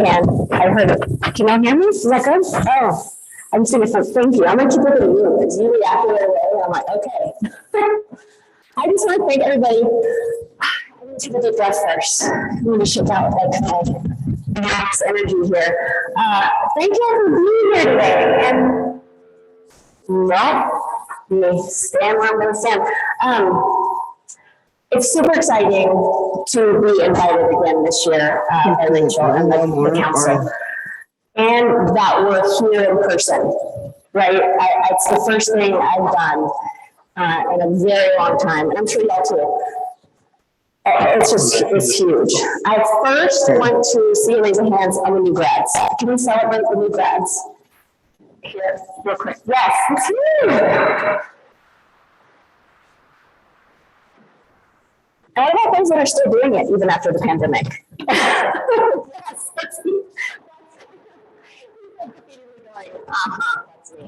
And I heard it. Can you hear me? Is that good? Oh, I'm just going to say thank you. I'm going to keep looking at you because you reacted right away. And I'm like, okay. I just want to thank everybody. I'm going to take a deep breath first. I'm going to shake out like max energy here. Thank you for being here today. And let me stand where I'm going to stand. It's super exciting to be invited again this year by Rachel and the council. And that we're here in person, right? It's the first thing I've done in a very long time, and I'm sure y'all too. It's huge. I first want to see a raise of hands on the new grads. Can we celebrate the new grads? Here, real quick. Yes, it's huge. And what about those that are still doing it even after the pandemic? Yes, that's me. That's me.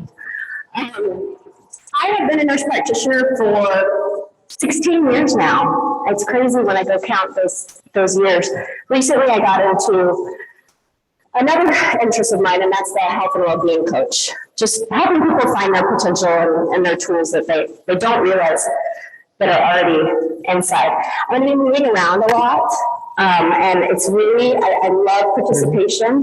I have been a nurse practitioner for 16 years now. It's crazy when I go count those years. Recently, I got into another interest of mine, and that's the health and well-being coach. Just helping people find their potential and their tools that they don't realize that are already inside. I'm going to be moving around a lot, and it's really, I love participation.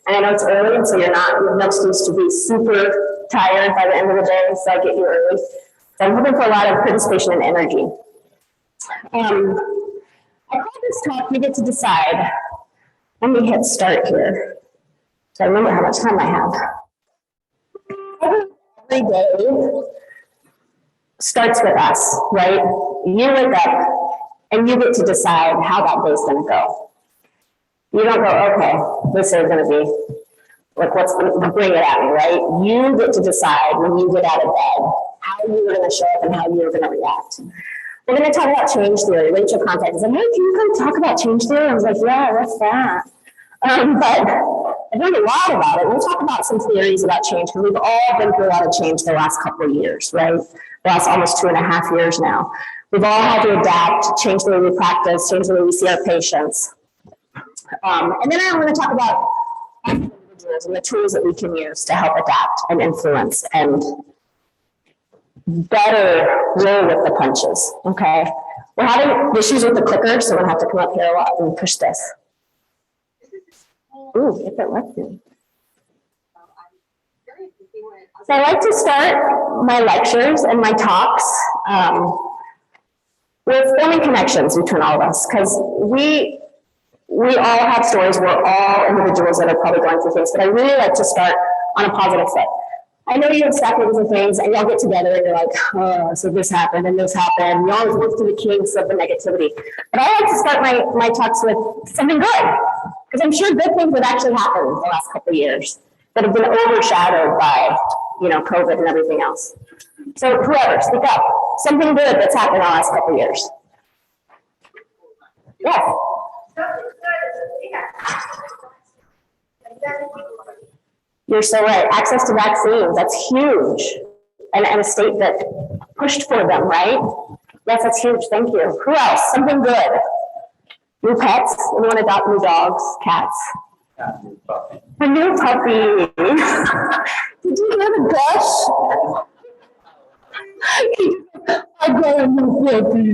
And I know it's early, and so you have no excuse to be super tired by the end of the day, so I get you early. So I'm hoping for a lot of participation and energy. I call this talk, you get to decide. Let me hit start here, so I remember how much time I have. Every day starts with us, right? You wake up, and you get to decide how that day's going to go. You don't go, okay, this is going to be, like, bring it at me, right? You get to decide when you get out of bed how you're going to show up and how you're going to react. We're going to talk about change theory. Rachel contacted us and said, hey, can you come talk about change theory? I was like, yeah, what's that? But I've learned a lot about it. We'll talk about some theories about change because we've all been through a lot of change the last couple of years, right? The last almost 2.5 years now. We've all had to adapt, change the way we practice, change the way we see our patients. And then I want to talk about individuals and the tools that we can use to help adapt and influence and better roll with the punches, okay? We're having issues with the clicker, so I'm going to have to come up here a lot and push this. Ooh, if it lets me. So I like to start my lectures and my talks with forming connections between all of us, because we all have stories. We're all individuals that are probably going through things, but I really like to start on a positive foot. I know you have stackings and things, and y'all get together and you're like, oh, so this happened and this happened. You always work through the kinks of the negativity. But I like to start my talks with something good, because I'm sure good things have actually happened in the last couple of years that have been overshadowed by, COVID and everything else. So whoever, speak up. Something good that's happened in the last couple of years. Yes. You're so right. Access to vaccines, that's huge. And a state that pushed for them, right? Yes, that's huge. Thank you. Who else? Something good. New pets? Anyone adopt new dogs, cats? New puppy. A new puppy. Did you hear the gush? I got a new puppy.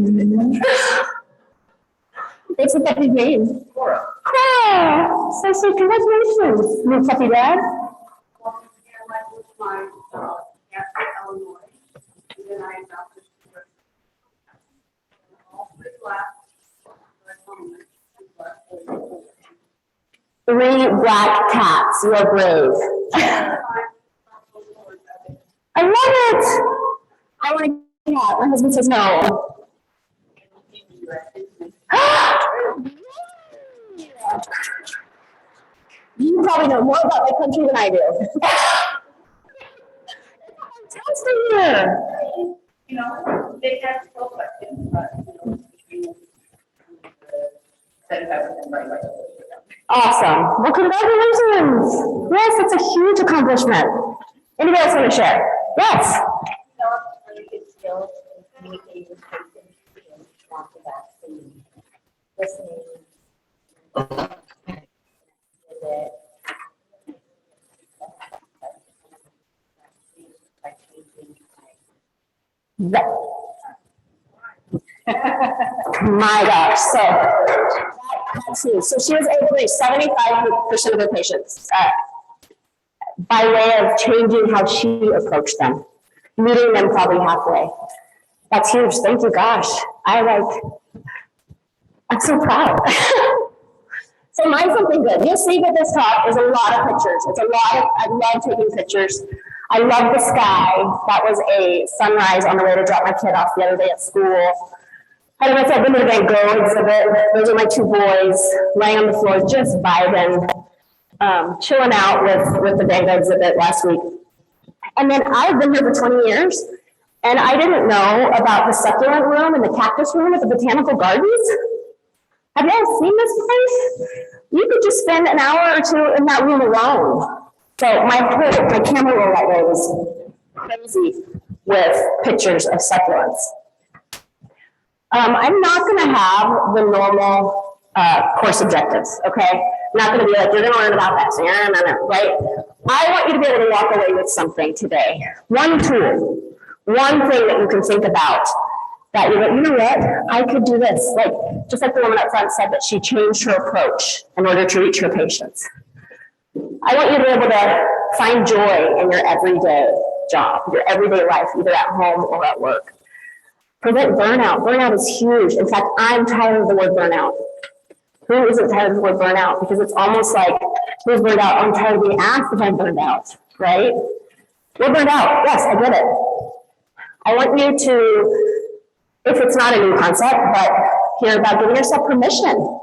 What's the puppy's name? Cora. Cora! So congratulations, new puppy dad. Three black cats. You're brave. I love it. I want a cat. My husband says no. You probably know more about my country than I do. Fantastic here. They have still questions, but between 75% right. Awesome. Well, congratulations. Yes, that's a huge accomplishment. Anybody else want to share? Yes. Really good skills in communicating with patients and want the vaccine, listening, My gosh, so she was able to reach 75% of her patients by way of changing how she approached them, meeting them probably halfway. That's huge. Thank you, gosh. I'm so proud. So mine's something good. You'll see that this talk is a lot of pictures. I love taking pictures. I love the sky. That was a sunrise on the way to drop my kid off the other day at school. I don't know if I've been to the Van Gogh exhibit. Those are my two boys laying on the floor, just vibing, chilling out with the Van Gogh exhibit last week. And then I've been here for 20 years, and I didn't know about the succulent room and the cactus room at the Botanical Gardens. Have you all seen this place? You could just spend an hour or two in that room alone. So my camera roll that day was crazy with pictures of succulents. I'm not going to have the normal course objectives, okay? I'm not going to be like, you're going to learn about this, right? I want you to be able to walk away with something today. One tool, one thing that you can think about that you're like, you know what, I could do this. Like, just like the woman up front said that she changed her approach in order to reach her patients. I want you to be able to find joy in your everyday job, your everyday life, either at home or at work. Prevent burnout. Burnout is huge. In fact, I'm tired of the word burnout. Who isn't tired of the word burnout? Because it's almost like, who's burned out? I'm tired of being asked if I'm burned out, right? We're burned out. Yes, I get it. I want you to, if it's not a new concept, but hear about giving yourself permission.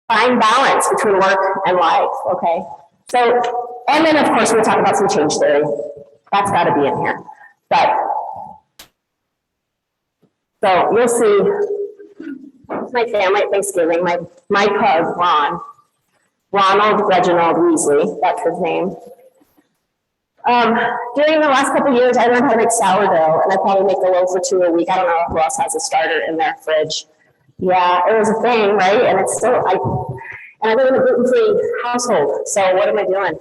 Find balance between work and life, okay? So, and then of course we'll talk about some change theory. That's gotta be in here. But, so you'll see my family at Thanksgiving, my pug, Ronald Reginald Weasley, that's his name. During the last couple of years, I learned how to make sourdough, and I probably make a loaf or two a week. I don't know who else has a starter in their fridge. Yeah, it was a thing, right? And it's still, I live in a gluten-free household, so what am I doing?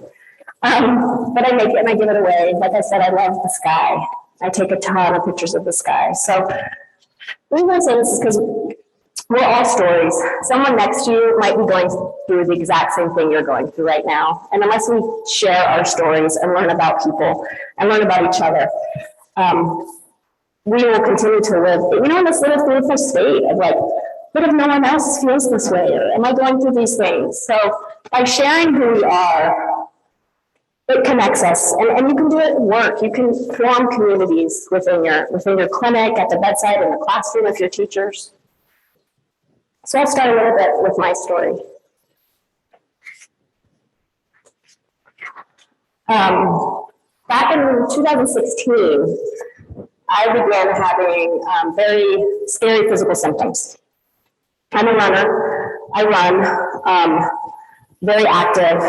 But I make it and I give it away. Like I said, I love the sky. I take a ton of pictures of the sky. So the reason I say this is because we're all stories. Someone next to you might be going through the exact same thing you're going through right now. And unless we share our stories and learn about people and learn about each other, we will continue to live, in this little fearful state of like, what if no one else feels this way? Or am I going through these things? So by sharing who we are, it connects us, and you can do it at work. You can form communities within your clinic, at the bedside, in the classroom with your teachers. So I'll start a little bit with my story. Back in 2016, I began having very scary physical symptoms. I'm a runner. I run, very active,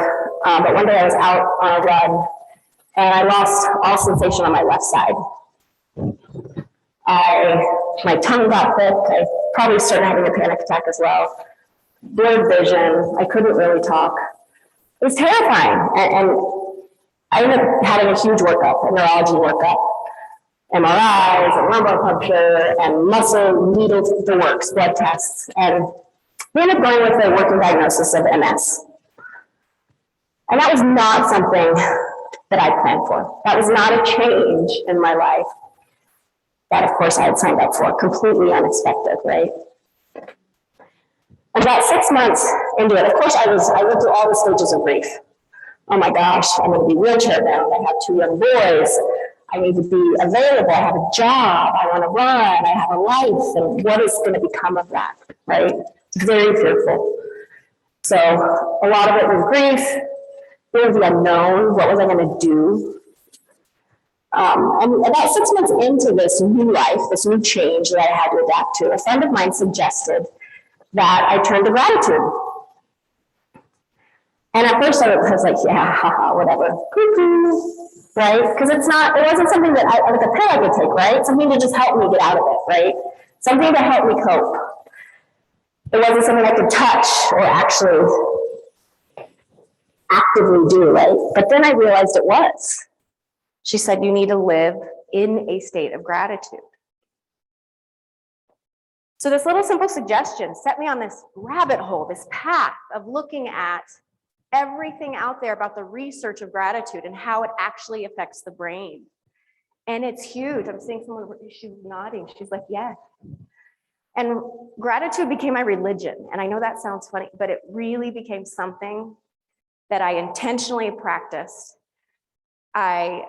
but one day I was out on a run and I lost all sensation on my left side. My tongue got thick. I probably started having a panic attack as well. Blurred vision. I couldn't really talk. It was terrifying. And I ended up having a huge workup, a neurology workup. MRIs and lumbar puncture and muscle needle the works, blood tests. And we ended up going with a working diagnosis of MS. And that was not something that I planned for. That was not a change in my life that, of course, I had signed up for. Completely unexpected, right? About 6 months into it, of course, I went through all the stages of grief. Oh my gosh, I'm going to be wheelchair bound. I have 2 young boys. I need to be available. I have a job. I want to run. I have a life. And what is going to become of that, right? Very fearful. So a lot of it was grief. It was the unknown. What was I going to do? And about 6 months into this new life, this new change that I had to adapt to, a friend of mine suggested that I turn to gratitude. And at first I was like, yeah, haha, whatever. Cuckoo. Right? Because it wasn't something that like a pill I could take, right? Something to just help me get out of it, right? Something to help me cope. It wasn't something I could touch or actually actively do, right? But then I realized it was. She said, you need to live in a state of gratitude. So this little simple suggestion set me on this rabbit hole, this path of looking at everything out there about the research of gratitude and how it actually affects the brain. And it's huge. I'm seeing someone, she's nodding. She's like, yes. And gratitude became my religion. And I know that sounds funny, but it really became something that I intentionally practiced. I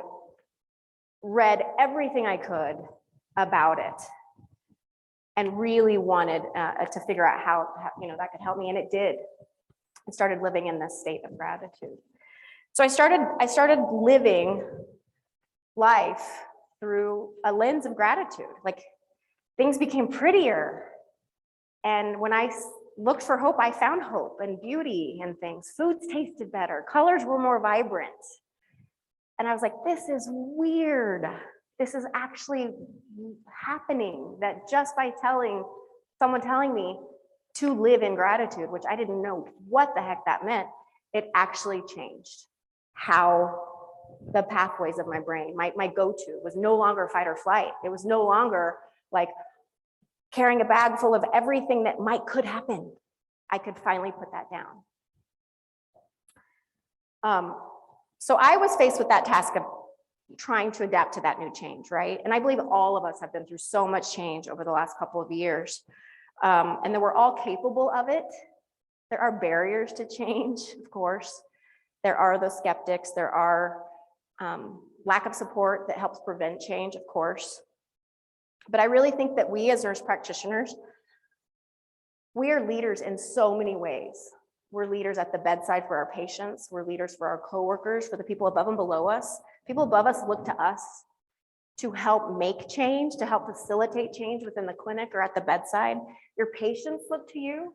read everything I could about it and really wanted to figure out how that could help me, and it did. I started living in this state of gratitude. So I started living life through a lens of gratitude. Like, things became prettier, and when I looked for hope, I found hope and beauty and things. Foods tasted better, colors were more vibrant, and I was like, this is weird. This is actually happening, that just by someone telling me to live in gratitude, which I didn't know what the heck that meant, it actually changed how the pathways of my brain, my go-to was no longer fight or flight. It was no longer like carrying a bag full of everything that could happen. I could finally put that down. So I was faced with that task of trying to adapt to that new change, right? And I believe all of us have been through so much change over the last couple of years, and that we're all capable of it. There are barriers to change, of course. There are those skeptics. There are lack of support that helps prevent change, of course. But I really think that we as nurse practitioners, we are leaders in so many ways. We're leaders at the bedside for our patients. We're leaders for our coworkers, for the people above and below us. People above us look to us to help make change, to help facilitate change within the clinic or at the bedside. Your patients look to you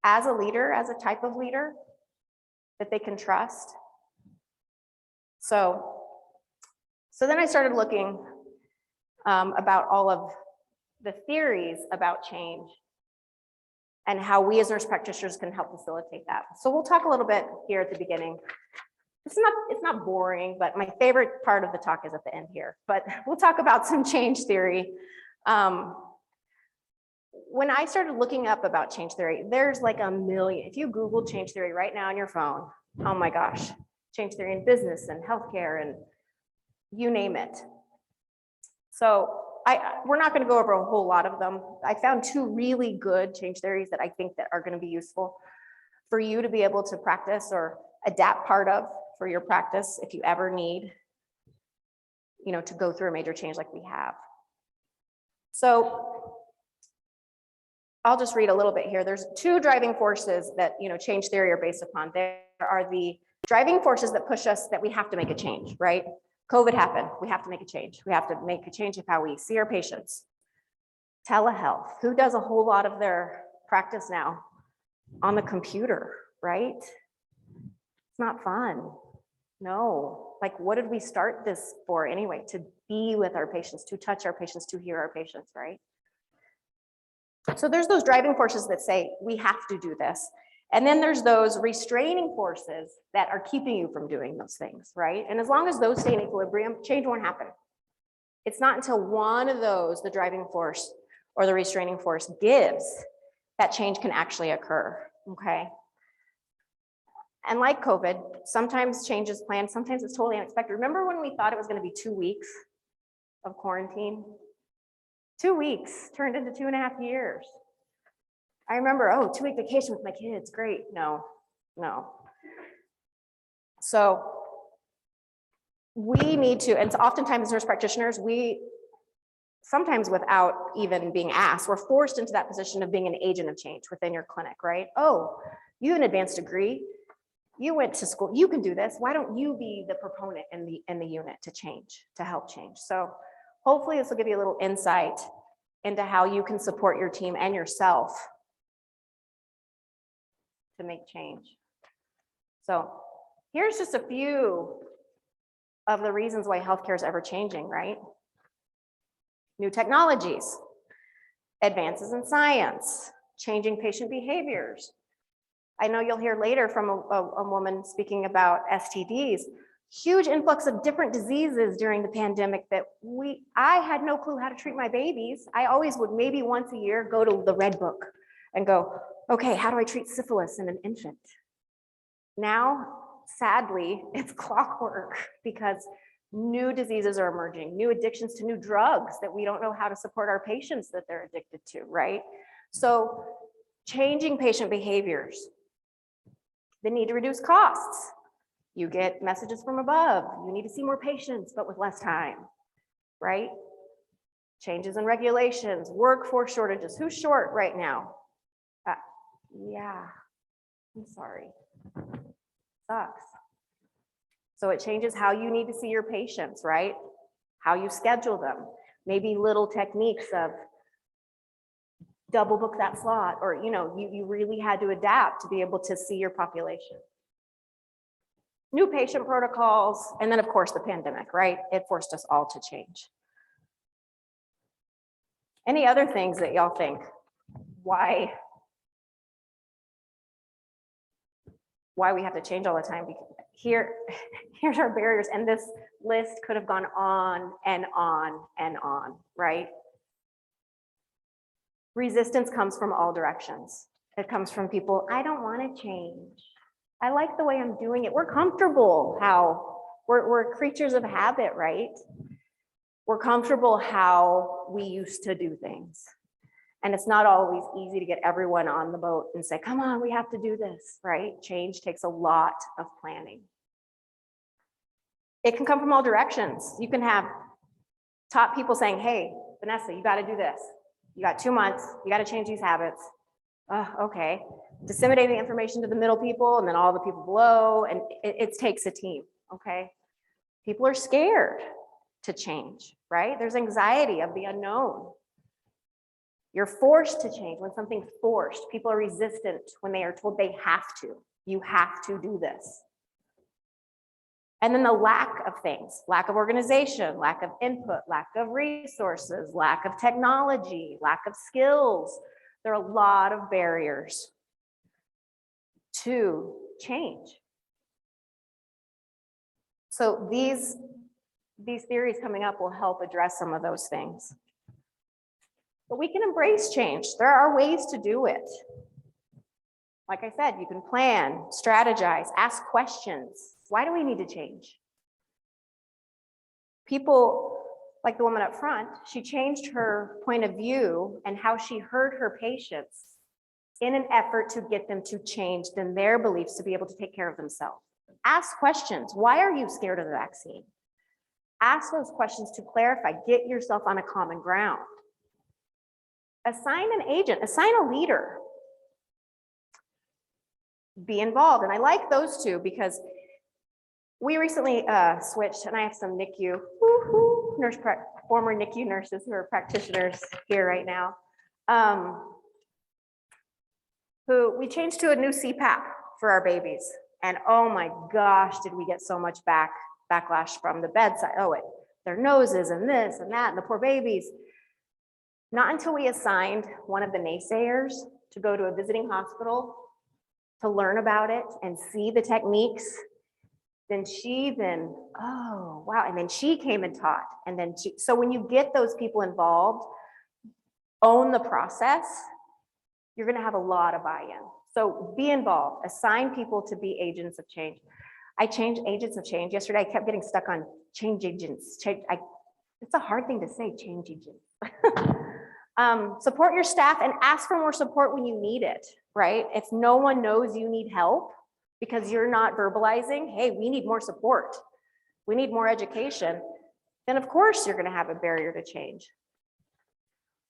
as a leader, as a type of leader that they can trust. So then I started looking about all of the theories about change and how we as nurse practitioners can help facilitate that. So we'll talk a little bit here at the beginning. It's not boring, but my favorite part of the talk is at the end here. But we'll talk about some change theory. When I started looking up about change theory, there's like a million. If you Google change theory right now on your phone, oh my gosh, change theory in business and healthcare and you name it. So we're not going to go over a whole lot of them. I found two really good change theories that I think that are going to be useful for you to be able to practice or adapt part of for your practice if you ever need, to go through a major change like we have. So I'll just read a little bit here. There's two driving forces that, change theory are based upon. There are the driving forces that push us that we have to make a change, right? COVID happened. We have to make a change. We have to make a change of how we see our patients. Telehealth. Who does a whole lot of their practice now on the computer, right? It's not fun. No. Like, what did we start this for anyway? To be with our patients, to touch our patients, to hear our patients, right? So there's those driving forces that say we have to do this. And then there's those restraining forces that are keeping you from doing those things, right? And as long as those stay in equilibrium, change won't happen. It's not until one of those, the driving force or the restraining force, gives, that change can actually occur, okay? And like COVID, sometimes change is planned, sometimes it's totally unexpected. Remember when we thought it was going to be 2 weeks of quarantine? 2 weeks turned into 2.5 years. I remember, 2-week vacation with my kids, great. No. So we need to, and oftentimes as nurse practitioners, we sometimes without even being asked, we're forced into that position of being an agent of change within your clinic, right? Oh, you have an advanced degree, you went to school, you can do this. Why don't you be the proponent in the unit to change, to help change? So hopefully this will give you a little insight into how you can support your team and yourself to make change. So here's just a few of the reasons why healthcare is ever changing, right? New technologies, advances in science, changing patient behaviors. I know you'll hear later from a woman speaking about STDs. huge influx of different diseases during the pandemic that I had no clue how to treat my babies. I always would maybe once a year go to the Red Book and go, okay, how do I treat syphilis in an infant? Now, sadly, it's clockwork because new diseases are emerging, new addictions to new drugs that we don't know how to support our patients that they're addicted to, right? So changing patient behaviors, the need to reduce costs. You get messages from above, you need to see more patients, but with less time, right? Changes in regulations, workforce shortages. Who's short right now? Yeah, I'm sorry. Sucks. So it changes how you need to see your patients, right? How you schedule them. Maybe little techniques of double book that slot, or you really had to adapt to be able to see your population. New patient protocols, and then of course the pandemic, right? It forced us all to change. Any other things that y'all think? Why we have to change all the time? Here's our barriers, and this list could have gone on and on and on, right? Resistance comes from all directions. It comes from people, I don't want to change. I like the way I'm doing it. We're comfortable how we're creatures of habit, right? We're comfortable how we used to do things. And it's not always easy to get everyone on the boat and say, come on, we have to do this, right? Change takes a lot of planning. It can come from all directions. You can have top people saying, hey, Vanessa, you got to do this. You got 2 months, you got to change these habits. Okay. Disseminating information to the middle people and then all the people below, and it takes a team, okay? People are scared to change, right? There's anxiety of the unknown. You're forced to change. When something's forced, people are resistant when they are told they have to. You have to do this. And then the lack of things, lack of organization, lack of input, lack of resources, lack of technology, lack of skills. There are a lot of barriers to change. So these theories coming up will help address some of those things. But we can embrace change. There are ways to do it. Like I said, you can plan, strategize, ask questions. Why do we need to change? People like the woman up front, she changed her point of view and how she heard her patients in an effort to get them to change in their beliefs to be able to take care of themselves. Ask questions. Why are you scared of the vaccine? Ask those questions to clarify. Get yourself on a common ground. Assign an agent, assign a leader. Be involved. And I like those two because we recently switched, and I have some NICU, former NICU nurses who are practitioners here right now, who we changed to a new CPAP for our babies. And oh my gosh, did we get so much backlash from the bedside. Oh, their noses and this and that, and the poor babies. Not until we assigned one of the naysayers to go to a visiting hospital to learn about it and see the techniques, then oh, wow. And then she came and taught. And then so when you get those people involved, own the process, you're going to have a lot of buy-in. So be involved, assign people to be agents of change. I changed agents of change. Yesterday, I kept getting stuck on change agents. It's a hard thing to say, change agents. Support your staff and ask for more support when you need it, right? If no one knows you need help because you're not verbalizing, hey, we need more support, we need more education, then of course you're going to have a barrier to change.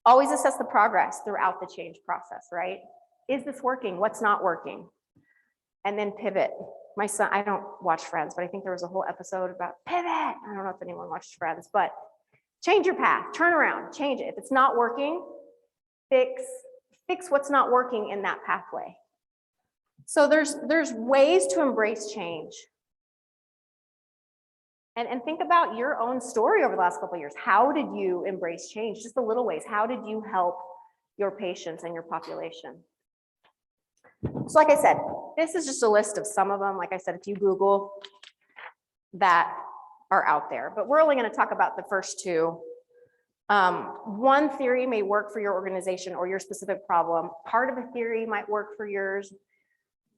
Always assess the progress throughout the change process, right? Is this working? What's not working? And then pivot. My son, I don't watch Friends, but I think there was a whole episode about pivot. I don't know if anyone watched Friends, but change your path, turn around, change it. If it's not working, fix what's not working in that pathway. So there's ways to embrace change. And think about your own story over the last couple of years. How did you embrace change? Just the little ways. How did you help your patients and your population? So like I said, this is just a list of some of them. Like I said, if you Google that are out there, but we're only going to talk about the first two. One theory may work for your organization or your specific problem. Part of a theory might work for yours,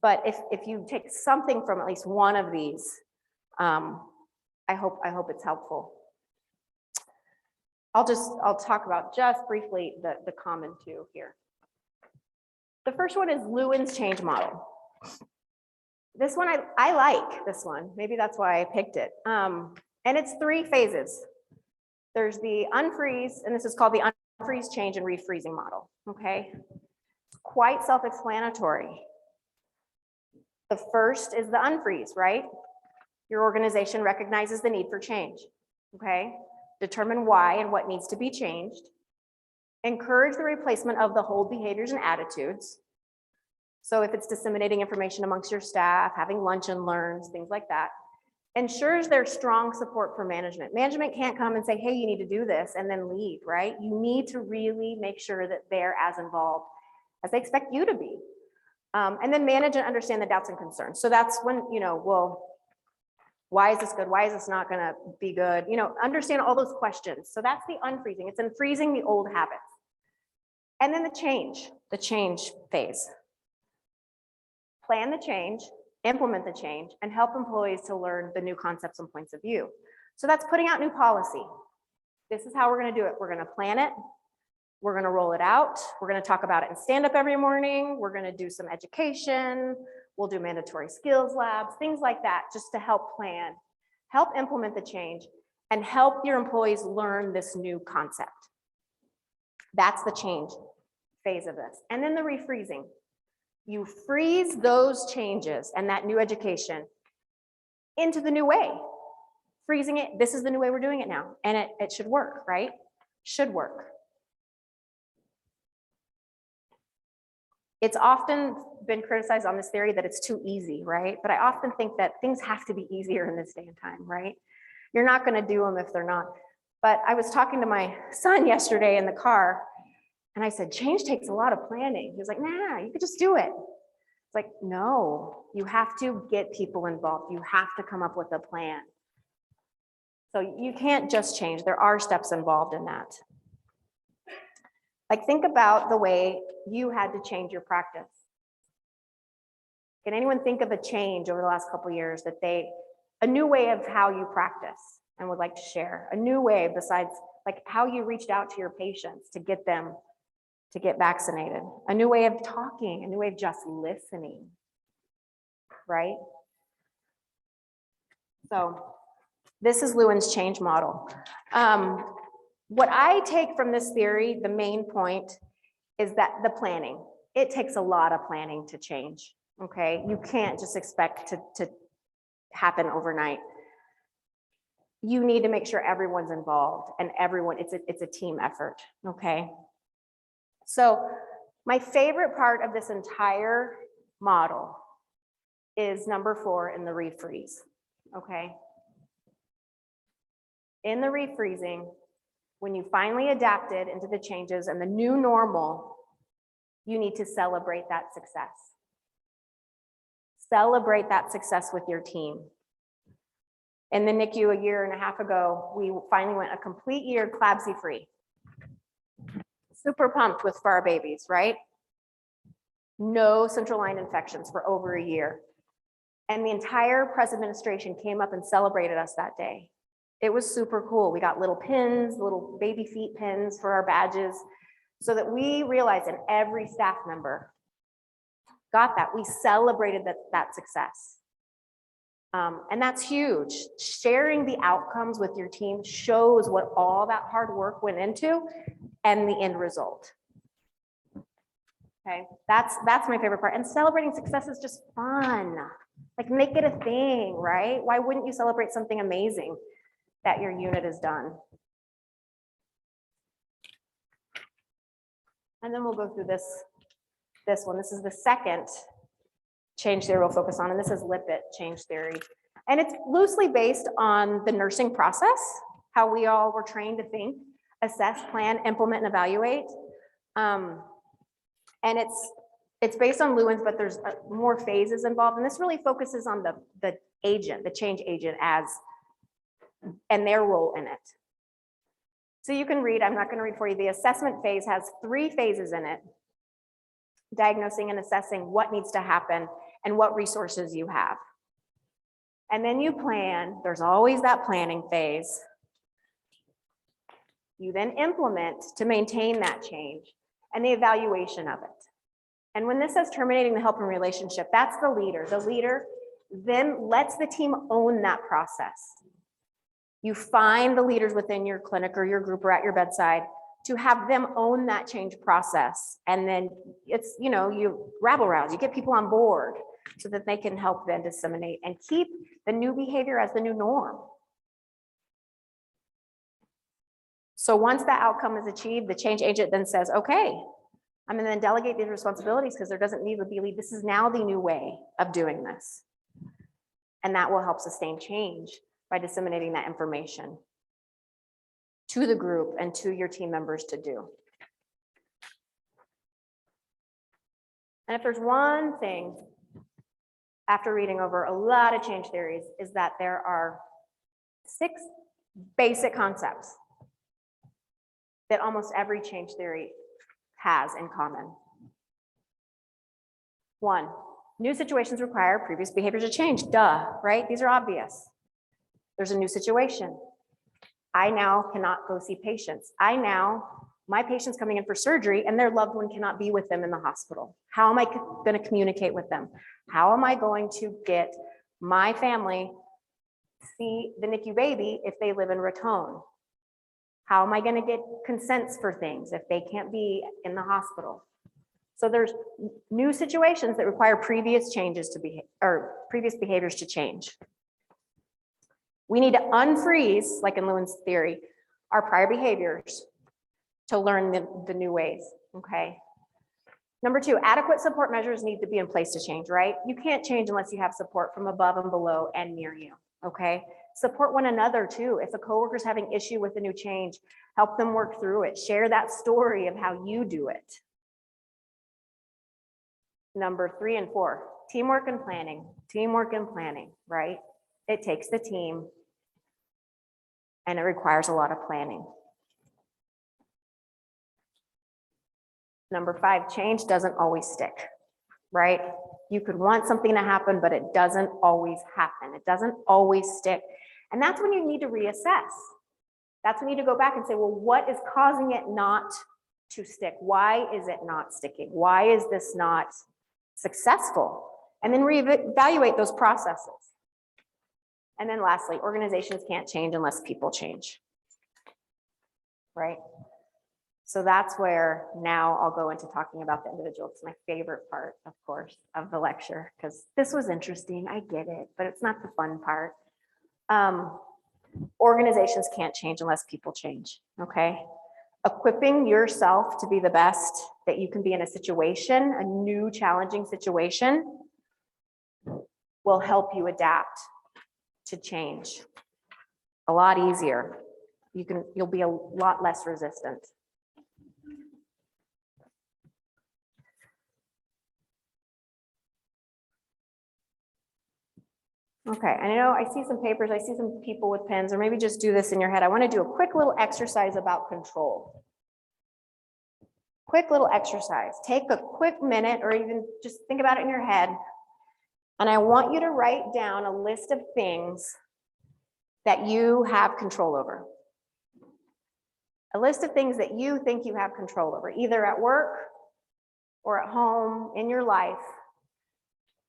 but if you take something from at least one of these, I hope it's helpful. I'll talk about just briefly the common two here. The first one is Lewin's change model. This one, I like this one. Maybe that's why I picked it. And it's 3 phases. There's the unfreeze, and this is called the unfreeze, change, and refreezing model, okay? Quite self-explanatory. The first is the unfreeze, right? Your organization recognizes the need for change, okay? Determine why and what needs to be changed. Encourage the replacement of the whole behaviors and attitudes. So if it's disseminating information amongst your staff, having lunch and learns, things like that. Ensures there's strong support for management. Management can't come and say, hey, you need to do this and then leave, right? You need to really make sure that they're as involved as they expect you to be. And then manage and understand the doubts and concerns. So that's when, well, why is this good? Why is this not gonna be good? Understand all those questions. So that's the unfreezing. It's unfreezing the old habits. And then the change phase. Plan the change, implement the change, and help employees to learn the new concepts and points of view. So that's putting out new policy. This is how we're going to do it. We're going to plan it. We're going to roll it out. We're going to talk about it in stand-up every morning. We're going to do some education. We'll do mandatory skills labs, things like that, just to help plan, help implement the change, and help your employees learn this new concept. That's the change phase of this. And then the refreezing. You freeze those changes and that new education into the new way. Freezing it, this is the new way we're doing it now. And it should work, right? Should work. It's often been criticized on this theory that it's too easy, right? But I often think that things have to be easier in this day and time, right? You're not going to do them if they're not. But I was talking to my son yesterday in the car, and I said, change takes a lot of planning. He was like, nah, you could just do it. It's like, no, you have to get people involved. You have to come up with a plan. So you can't just change. There are steps involved in that. Like, think about the way you had to change your practice. Can anyone think of a change over the last couple of years that a new way of how you practice and would like to share? A new way besides like how you reached out to your patients to get them to get vaccinated, a new way of talking, a new way of just listening, right? So this is Lewin's change model. What I take from this theory, the main point is that the planning, it takes a lot of planning to change, okay? You can't just expect to happen overnight. You need to make sure everyone's involved and everyone, it's a team effort, okay? So my favorite part of this entire model is number 4 in the refreeze, okay? In the refreezing, when you finally adapted into the changes and the new normal, you need to celebrate that success. Celebrate that success with your team. In the NICU a year and a half ago, we finally went a complete year CLABSI-free. Super pumped for our babies, right? No central line infections for over a year. And the entire press administration came up and celebrated us that day. It was super cool. We got little pins, little baby feet pins for our badges, so that we realized, and every staff member got that. We celebrated that success. And that's huge. Sharing the outcomes with your team shows what all that hard work went into and the end result. Okay, that's my favorite part. And celebrating success is just fun. Like, make it a thing, right? Why wouldn't you celebrate something amazing that your unit has done? And then we'll go through this one. This is the second change theory we'll focus on, and this is Lippitt change theory. And it's loosely based on the nursing process, how we all were trained to think, assess, plan, implement, and evaluate. And It's based on Lewin's, but there's more phases involved. And this really focuses on the agent, the change agent and their role in it. So you can read, I'm not going to read for you. The assessment phase has 3 phases in it: diagnosing and assessing what needs to happen and what resources you have. And then you plan. There's always that planning phase. You then implement to maintain that change and the evaluation of it. And when this says terminating the helping relationship, that's the leader. The leader then lets the team own that process. You find the leaders within your clinic or your group or at your bedside to have them own that change process. And then it's, you rabble rouse, you get people on board so that they can help then disseminate and keep the new behavior as the new norm. So once that outcome is achieved, the change agent then says, okay, I'm going to then delegate these responsibilities because there doesn't need to be a lead. This is now the new way of doing this. And that will help sustain change by disseminating that information to the group and to your team members to do. And if there's one thing after reading over a lot of change theories is that there are 6 basic concepts that almost every change theory has in common. 1, new situations require previous behaviors to change. Duh, right? These are obvious. There's a new situation. I now cannot go see patients. My patient's coming in for surgery and their loved one cannot be with them in the hospital. How am I going to communicate with them? How am I going to get my family see the NICU baby if they live in Raton? How am I going to get consents for things if they can't be in the hospital? So there's new situations that require previous changes to be, or previous behaviors to change. We need to unfreeze, like in Lewin's theory, our prior behaviors to learn the new ways, okay? Number 2, adequate support measures need to be in place to change, right? You can't change unless you have support from above and below and near you, okay? Support one another too. If a coworker's having issue with a new change, help them work through it. Share that story of how you do it. Number 3 and 4, teamwork and planning. Teamwork and planning, right? It takes the team and it requires a lot of planning. Number 5, change doesn't always stick, right? You could want something to happen, but it doesn't always happen. It doesn't always stick. And that's when you need to reassess. That's when you need to go back and say, well, what is causing it not to stick? Why is it not sticking? Why is this not successful? And then reevaluate those processes. And then lastly, organizations can't change unless people change, right? So that's where now I'll go into talking about the individual. It's my favorite part, of course, of the lecture, because this was interesting. I get it, but it's not the fun part. Organizations can't change unless people change, okay? Equipping yourself to be the best that you can be in a situation, a new challenging situation, will help you adapt to change a lot easier. You'll be a lot less resistant. Okay, I know I see some papers, I see some people with pens, or maybe just do this in your head. I want to do a quick little exercise about control. Quick little exercise. Take a quick minute, or even just think about it in your head. And I want you to write down a list of things that you have control over. A list of things that you think you have control over, either at work or at home, in your life.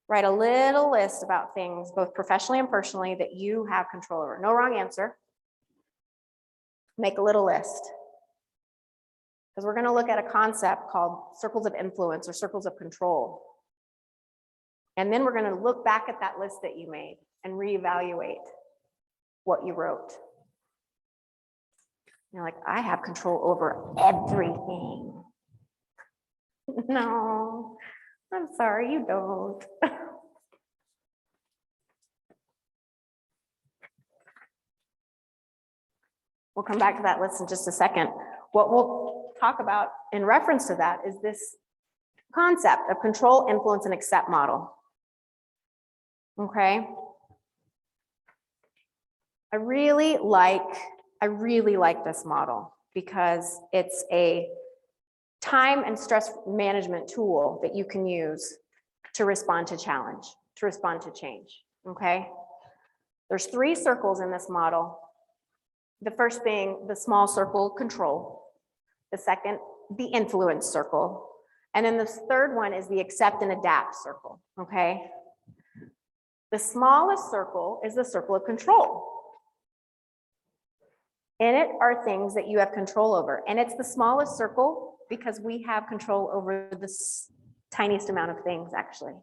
Write a little list about things, both professionally and personally, that you have control over. No wrong answer. Make a little list. Because we're going to look at a concept called circles of influence or circles of control. And then we're going to look back at that list that you made and reevaluate what you wrote. You're like, I have control over everything. No, I'm sorry, you don't. We'll come back to that list in just a second. What we'll talk about in reference to that is this concept of control, influence, and accept model. Okay. I really like this model because it's a time and stress management tool that you can use to respond to challenge, to respond to change, okay? There's 3 circles in this model. The first being the small circle, control. The second, the influence circle. And then the third one is the accept and adapt circle, okay? The smallest circle is the circle of control. In it are things that you have control over. And it's the smallest circle because we have control over the tiniest amount of things, actually,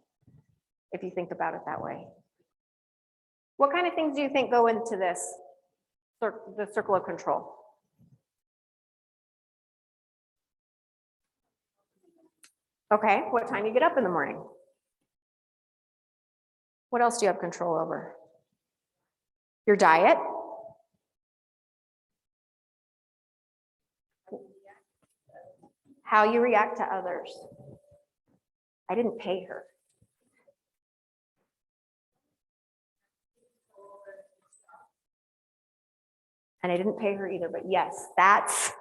if you think about it that way. What kind of things do you think go into this, the circle of control? Okay, what time you get up in the morning? What else do you have control over? Your diet? How you react to others. I didn't pay her. And I didn't pay her either, but yes, that's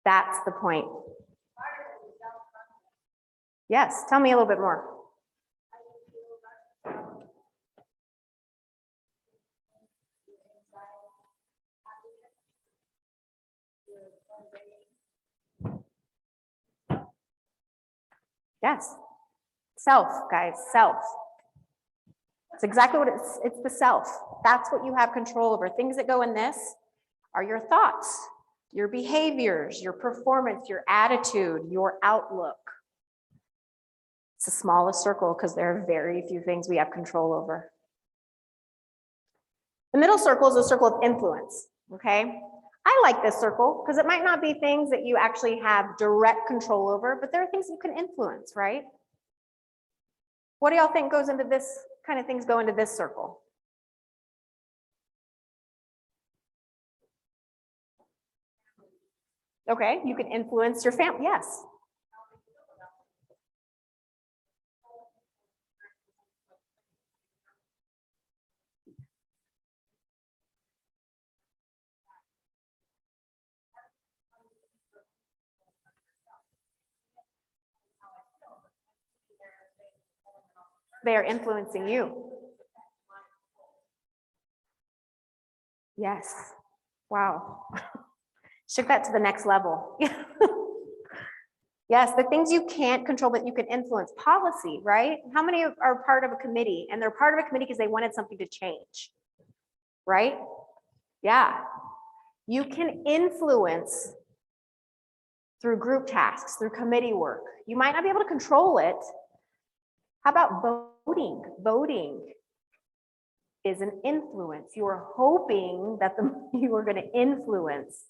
the point. Yes, tell me a little bit more. Yes, self, guys, self. It's exactly what it's the self. That's what you have control over. Things that go in this are your thoughts, your behaviors, your performance, your attitude, your outlook. It's the smallest circle because there are very few things we have control over. The middle circle is a circle of influence, okay? I like this circle because it might not be things that you actually have direct control over, but there are things you can influence, right? What do y'all think goes into this, kind of things go into this circle? Okay, you can influence your family, yes. They are influencing you. Yes. Wow. Took that to the next level. Yes, the things you can't control, but you can influence. Policy, right? How many are part of a committee? And they're part of a committee because they wanted something to change, right? Yeah. You can influence through group tasks, through committee work. You might not be able to control it. How about voting? Voting is an influence. You are hoping that you are going to influence.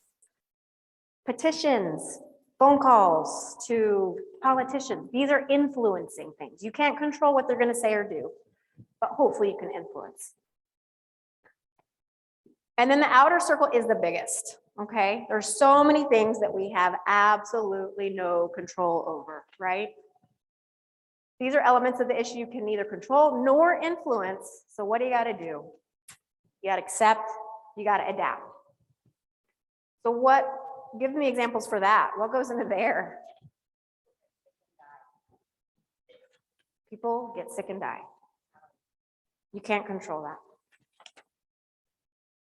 Petitions, phone calls to politicians. These are influencing things. You can't control what they're going to say or do, but hopefully you can influence. And then the outer circle is the biggest, okay? There's so many things that we have absolutely no control over, right? These are elements of the issue you can neither control nor influence. So what do you got to do? You got to accept, you got to adapt. So give me examples for that. What goes into there? People get sick and die. You can't control that.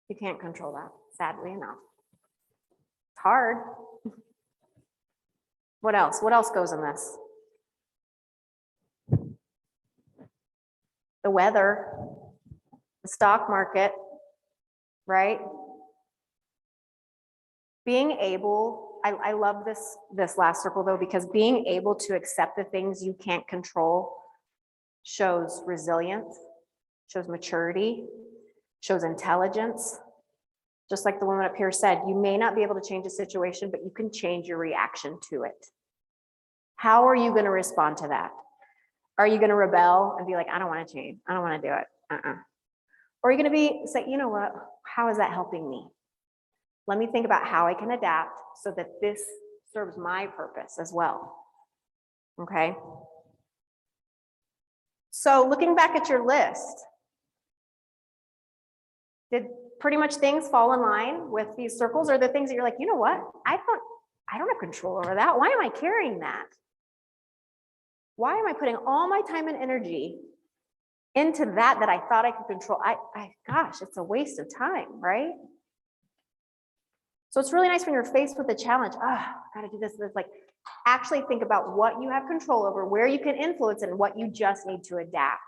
You can't control that, sadly enough. It's hard. What else? What else goes in this? The weather, the stock market, right? Being able, I love this last circle though, because being able to accept the things you can't control shows resilience, shows maturity, shows intelligence. Just like the woman up here said, you may not be able to change a situation, but you can change your reaction to it. How are you going to respond to that? Are you going to rebel and be like, I don't want to change. I don't want to do it. Or are you going to say, you know what? How is that helping me? Let me think about how I can adapt so that this serves my purpose as well. Okay. So looking back at your list, did pretty much things fall in line with these circles, or the things that you're like, you know what? I don't have control over that. Why am I carrying that? Why am I putting all my time and energy into that I thought I could control? Gosh, it's a waste of time, right? So it's really nice when you're faced with a challenge. I gotta do this. It's like, actually think about what you have control over, where you can influence, and what you just need to adapt.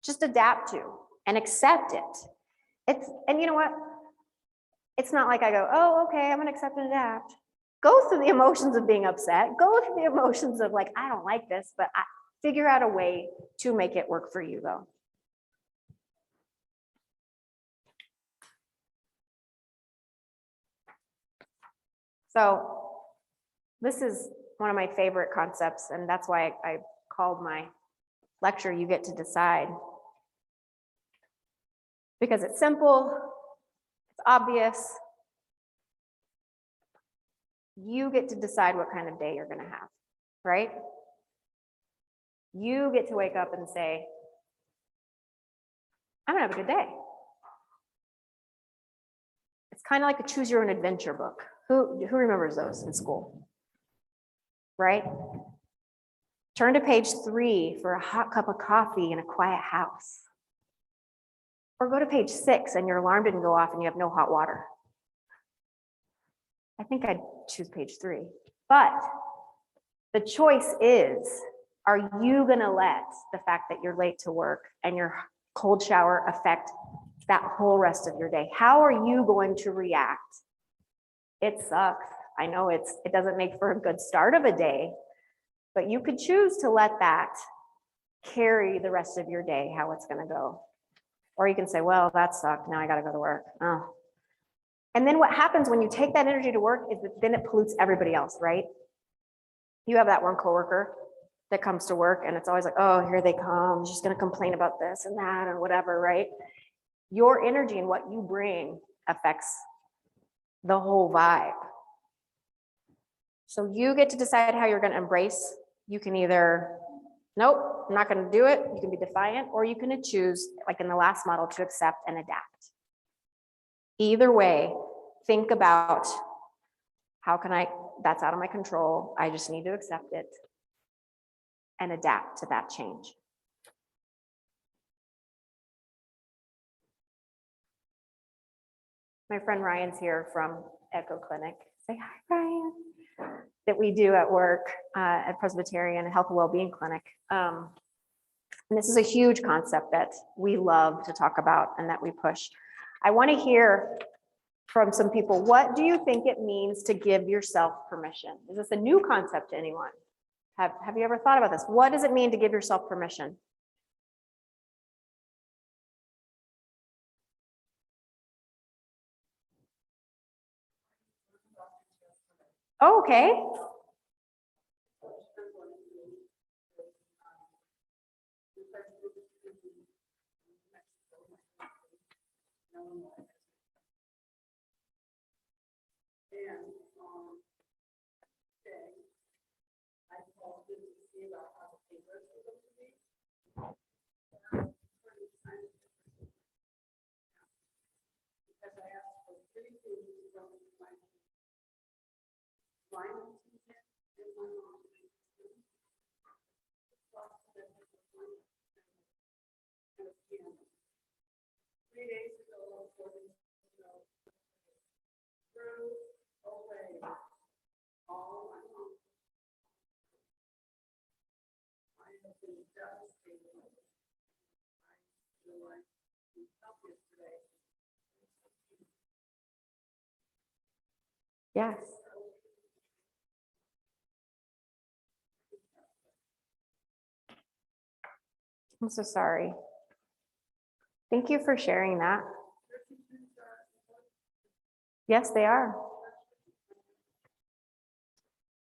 Just adapt to and accept it. And you know what? It's not like I go, oh, okay, I'm gonna accept and adapt. Go through the emotions of being upset. Go through the emotions of like, I don't like this, but figure out a way to make it work for you though. So this is one of my favorite concepts, and that's why I called my lecture, You Get to Decide. Because it's simple, it's obvious. You get to decide what kind of day you're gonna have, right? You get to wake up and say, I'm gonna have a good day. It's kind of like a choose your own adventure book. Who remembers those in school? Right? Turn to page 3 for a hot cup of coffee in a quiet house. Or go to page 6 and your alarm didn't go off and you have no hot water. I think I'd choose page 3. But the choice is, are you gonna let the fact that you're late to work and your cold shower affect that whole rest of your day? How are you going to react? It sucks. I know it doesn't make for a good start of a day, but you could choose to let that carry the rest of your day, how it's gonna go. Or you can say, well, that sucked, now I gotta go to work. Oh. And then what happens when you take that energy to work is that then it pollutes everybody else, right? You have that one coworker that comes to work and it's always like, oh, here they come, she's gonna complain about this and that and whatever, right? Your energy and what you bring affects the whole vibe. So you get to decide how you're gonna embrace. You can either, nope, I'm not gonna do it. You can be defiant, or you can choose, like in the last model, to accept and adapt. Either way, think about how can that's out of my control. I just need to accept it and adapt to that change. My friend Ryan's here from Echo Clinic. Say hi, Ryan. That we do at work at Presbyterian Health and Wellbeing Clinic. And this is a huge concept that we love to talk about and that we push. I want to hear from some people, what do you think it means to give yourself permission? Is this a new concept to anyone? Have you ever thought about this? What does it mean to give yourself permission? Oh, okay. Yes. I'm so sorry. Thank you for sharing that. Yes, they are.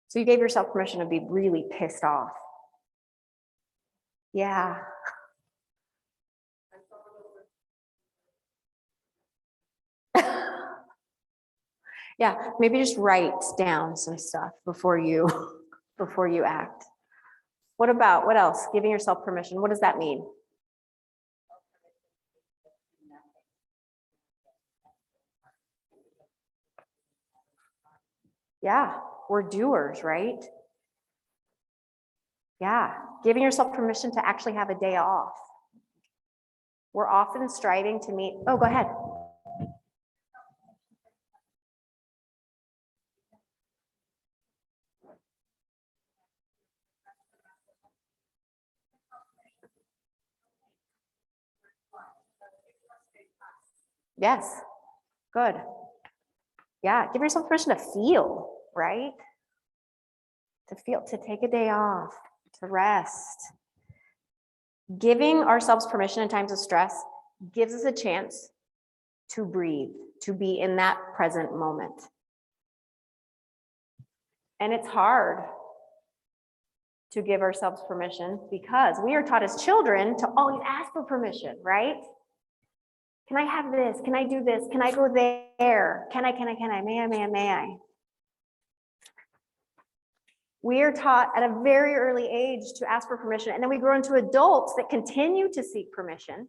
So you gave yourself permission to be really pissed off. Yeah. Yeah, maybe just write down some stuff before you act. What else? Giving yourself permission. What does that mean? Yeah, we're doers, right? Yeah, giving yourself permission to actually have a day off. We're often striving to meet, oh, go ahead. Yes, good. Yeah, give yourself permission to feel, right? To feel, to take a day off, to rest. Giving ourselves permission in times of stress gives us a chance to breathe, to be in that present moment. And it's hard to give ourselves permission because we are taught as children to always ask for permission, right? Can I have this? Can I do this? Can I go there? Can I, may I? We are taught at a very early age to ask for permission, and then we grow into adults that continue to seek permission,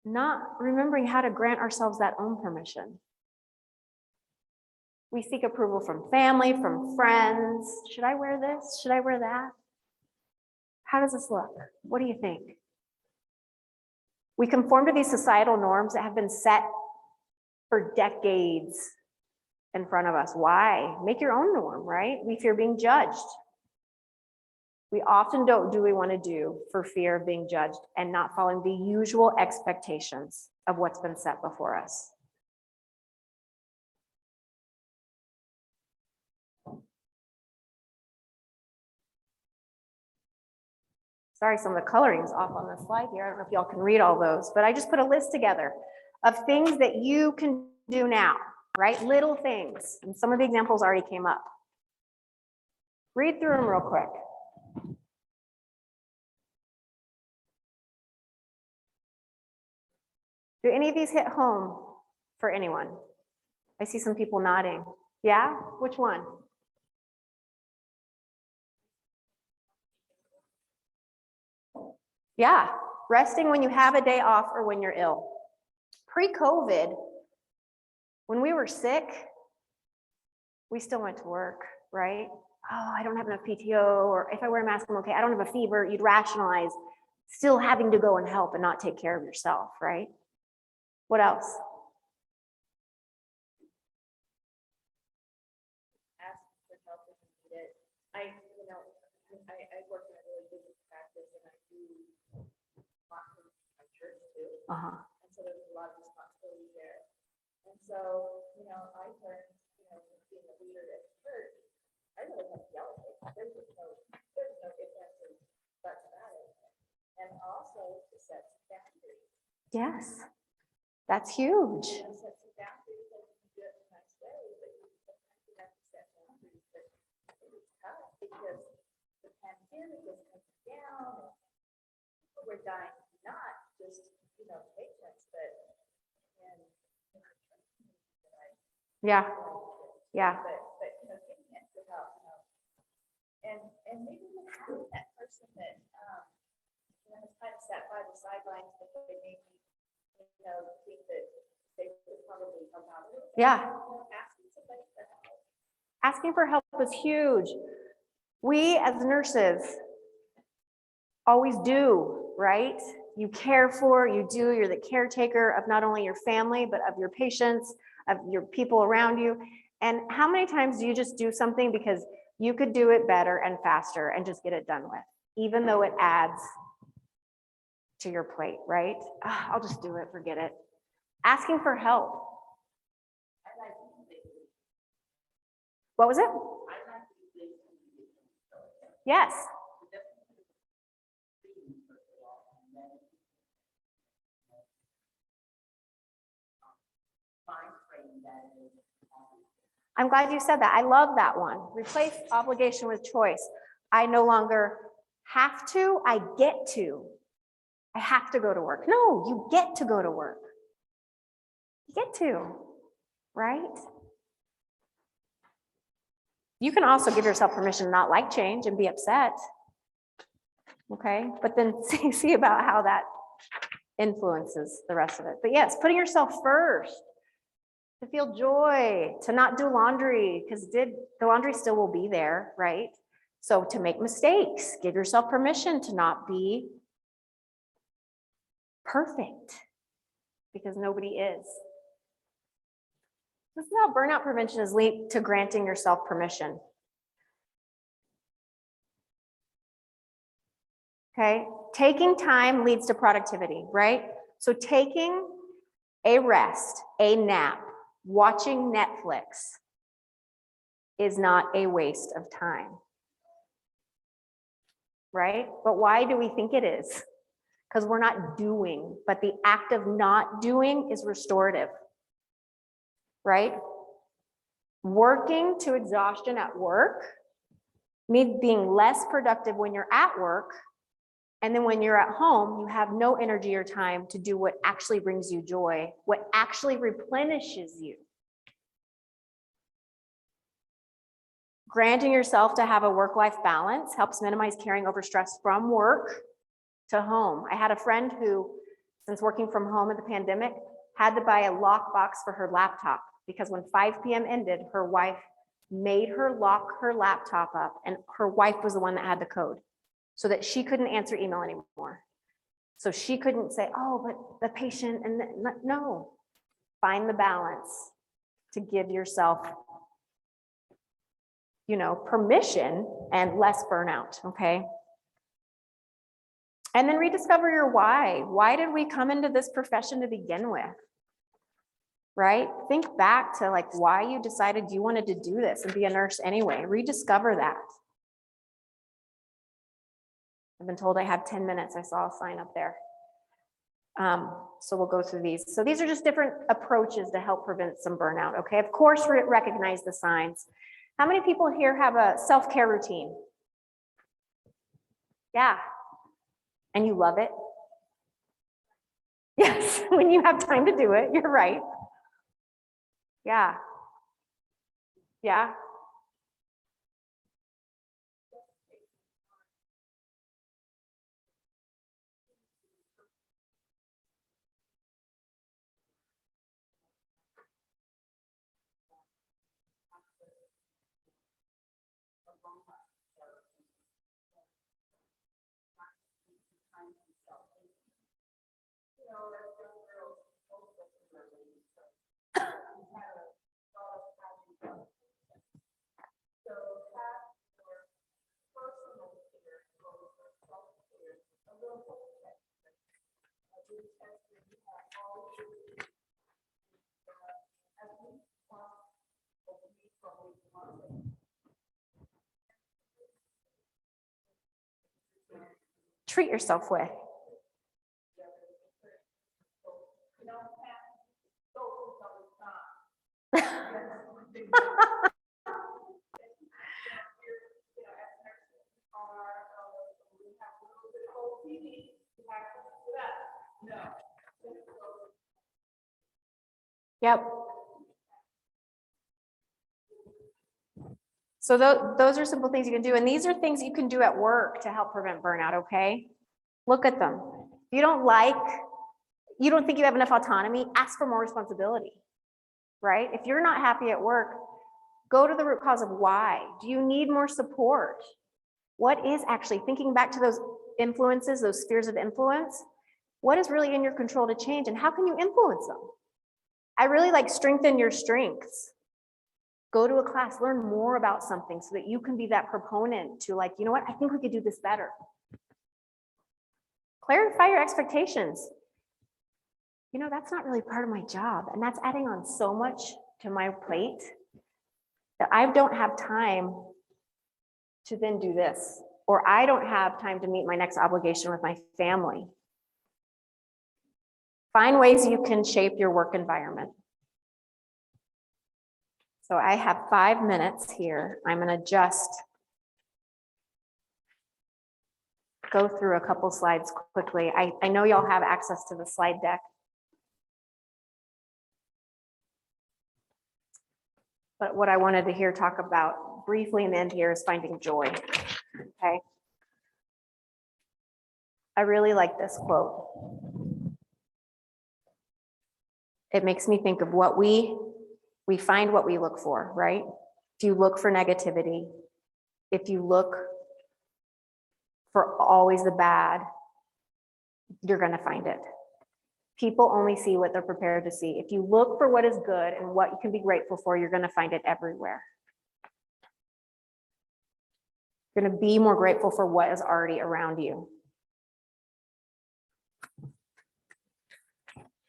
not remembering how to grant ourselves that own permission. We seek approval from family, from friends. Should I wear this? Should I wear that? How does this look? What do you think? We conform to these societal norms that have been set for decades in front of us. Why? Make your own norm, right? We fear being judged. We often don't do what we want to do for fear of being judged and not following the usual expectations of what's been set before us. Sorry, some of the coloring is off on the slide here. I don't know if y'all can read all those, but I just put a list together of things that you can do now, right? Little things. And some of the examples already came up. Read through them real quick. Do any of these hit home for anyone? I see some people nodding. Yeah? Which one? Yeah, resting when you have a day off or when you're ill. Pre-COVID, when we were sick, we still went to work, right? Oh, I don't have enough PTO, or if I wear a mask, I'm okay. I don't have a fever. You'd rationalize still having to go and help and not take care of yourself, right? What else? Ask for help if you need it. I work in a really busy practice and I do lots of my church too. And so there's a lot of responsibility there. And so, I learned, being a leader at church, I really have to yell at people. There's no ifs, ands, or buts about it. And also to set some boundaries. Yes, that's huge. Set some boundaries that you can do it in a nice way, but sometimes you have to set boundaries that it's tough because the pandemic is coming down and people were dying, not just, patients, but Yeah, yeah. But getting extra help, and maybe having that person that has kind of sat by the sidelines, but they maybe think that they could probably help out. Yeah. Asking somebody for help. Asking for help is huge. We as nurses always do, right? You care for, you do, you're the caretaker of not only your family, but of your patients, of your people around you. And how many times do you just do something because you could do it better and faster and just get it done with, even though it adds to your plate, right? I'll just do it, forget it. Asking for help. What was it? Yes. I'm glad you said that. I love that one. Replace obligation with choice. I no longer have to, I get to. I have to go to work. No, you get to go to work. You get to, right? You can also give yourself permission to not like change and be upset. Okay, but then see about how that influences the rest of it. But yes, putting yourself first, to feel joy, to not do laundry, because the laundry still will be there, right? So to make mistakes, give yourself permission to not be perfect, because nobody is. This is how burnout prevention is linked to granting yourself permission. Okay, taking time leads to productivity, right? So taking a rest, a nap, watching Netflix is not a waste of time, right? But why do we think it is? Because we're not doing, but the act of not doing is restorative, right? Working to exhaustion at work means being less productive when you're at work. And then when you're at home, you have no energy or time to do what actually brings you joy, what actually replenishes you. Granting yourself to have a work-life balance helps minimize carrying over stress from work to home. I had a friend who, since working from home in the pandemic, had to buy a lock box for her laptop because when 5 p.m. ended, her wife made her lock her laptop up, and her wife was the one that had the code, so that she couldn't answer email anymore. So she couldn't say, oh, but the patient, and no. Find the balance to give yourself, permission and less burnout, okay? And then rediscover your why. Why did we come into this profession to begin with? Right? Think back to why you decided you wanted to do this and be a nurse anyway. Rediscover that. I've been told I have 10 minutes. I saw a sign up there. So we'll go through these. So these are just different approaches to help prevent some burnout, okay? Of course, recognize the signs. How many people here have a self-care routine? Yeah. And you love it? Yes, when you have time to do it, you're right. Yeah. Yeah. Treat yourself with. Yep. So those are simple things you can do. And these are things you can do at work to help prevent burnout, okay? Look at them. If you don't think you have enough autonomy, ask for more responsibility, right? If you're not happy at work, go to the root cause of why. Do you need more support? What is actually, thinking back to those influences, those spheres of influence, what is really in your control to change and how can you influence them? I really strengthen your strengths. Go to a class, learn more about something so that you can be that proponent to you know what, I think we could do this better. Clarify your expectations. That's not really part of my job. And that's adding on so much to my plate that I don't have time to then do this, or I don't have time to meet my next obligation with my family. Find ways you can shape your work environment. So I have 5 minutes here. I'm going to just go through a couple slides quickly. I know y'all have access to the slide deck. But what I wanted to talk about briefly in the end here is finding joy. Okay. I really like this quote. It makes me think of what we find what we look for, right? If you look for negativity, if you look for always the bad, you're going to find it. People only see what they're prepared to see. If you look for what is good and what you can be grateful for, you're going to find it everywhere. You're going to be more grateful for what is already around you.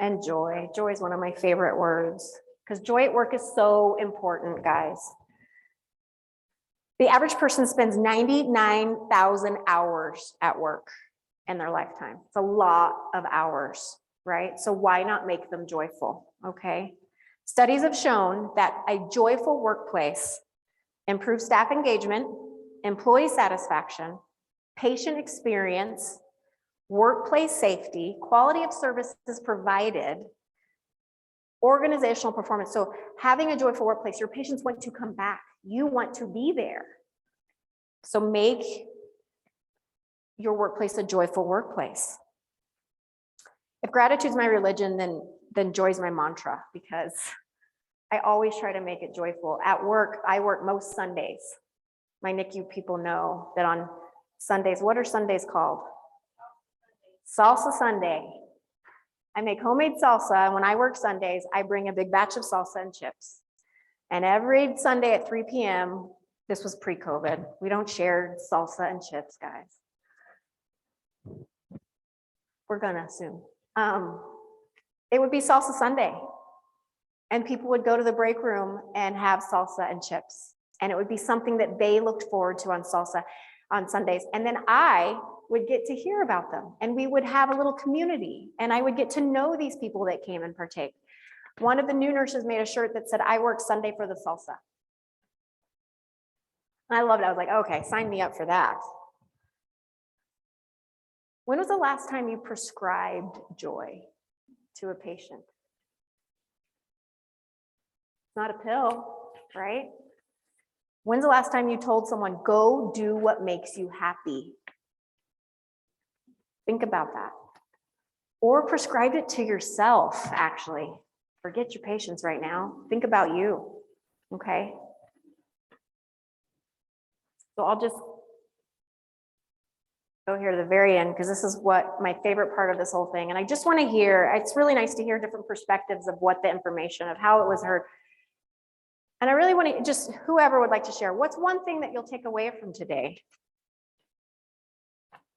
And joy. Joy is one of my favorite words because joy at work is so important, guys. The average person spends 99,000 hours at work in their lifetime. It's a lot of hours, right? So why not make them joyful, okay? Studies have shown that a joyful workplace improves staff engagement, employee satisfaction, patient experience, workplace safety, quality of services provided, organizational performance. So having a joyful workplace, your patients want to come back. You want to be there. So make your workplace a joyful workplace. If gratitude's my religion, then joy's my mantra, because I always try to make it joyful. At work, I work most Sundays. My NICU people know that on Sundays, what are Sundays called? Salsa Sunday. I make homemade salsa, and when I work Sundays, I bring a big batch of salsa and chips. And every Sunday at 3 p.m., this was pre-COVID, we don't share salsa and chips, guys. We're gonna soon. It would be Salsa Sunday. And people would go to the break room and have salsa and chips. And it would be something that they looked forward to on salsa on Sundays. And then I would get to hear about them. And we would have a little community. And I would get to know these people that came and partake. One of the new nurses made a shirt that said, "I work Sunday for the salsa." And I loved it. I was like, okay, sign me up for that. When was the last time you prescribed joy to a patient? It's not a pill, right? When's the last time you told someone, go do what makes you happy? Think about that. Or prescribe it to yourself, actually. Forget your patients right now. Think about you, okay? So I'll just go here to the very end, because this is what my favorite part of this whole thing. And I just want to hear, it's really nice to hear different perspectives of what the information, of how it was heard. And I really want to just, whoever would like to share, what's one thing that you'll take away from today?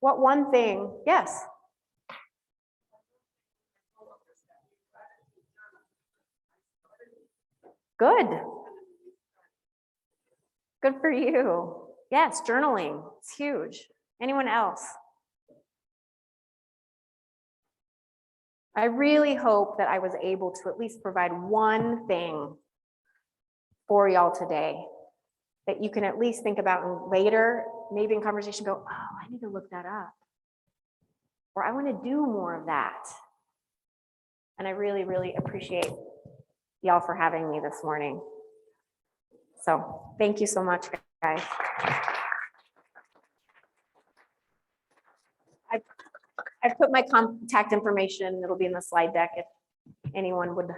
What one thing? Yes. Good. Good for you. Yes, journaling. It's huge. Anyone else? I really hope that I was able to at least provide one thing for y'all today that you can at least think about, and later, maybe in conversation, go, oh, I need to look that up. Or I want to do more of that. And I really, really appreciate y'all for having me this morning. So thank you so much, guys. I've put my contact information, it'll be in the slide deck if anyone would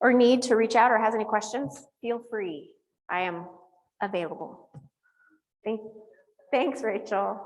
or need to reach out or has any questions, feel free. I am available. Thanks, Rachel.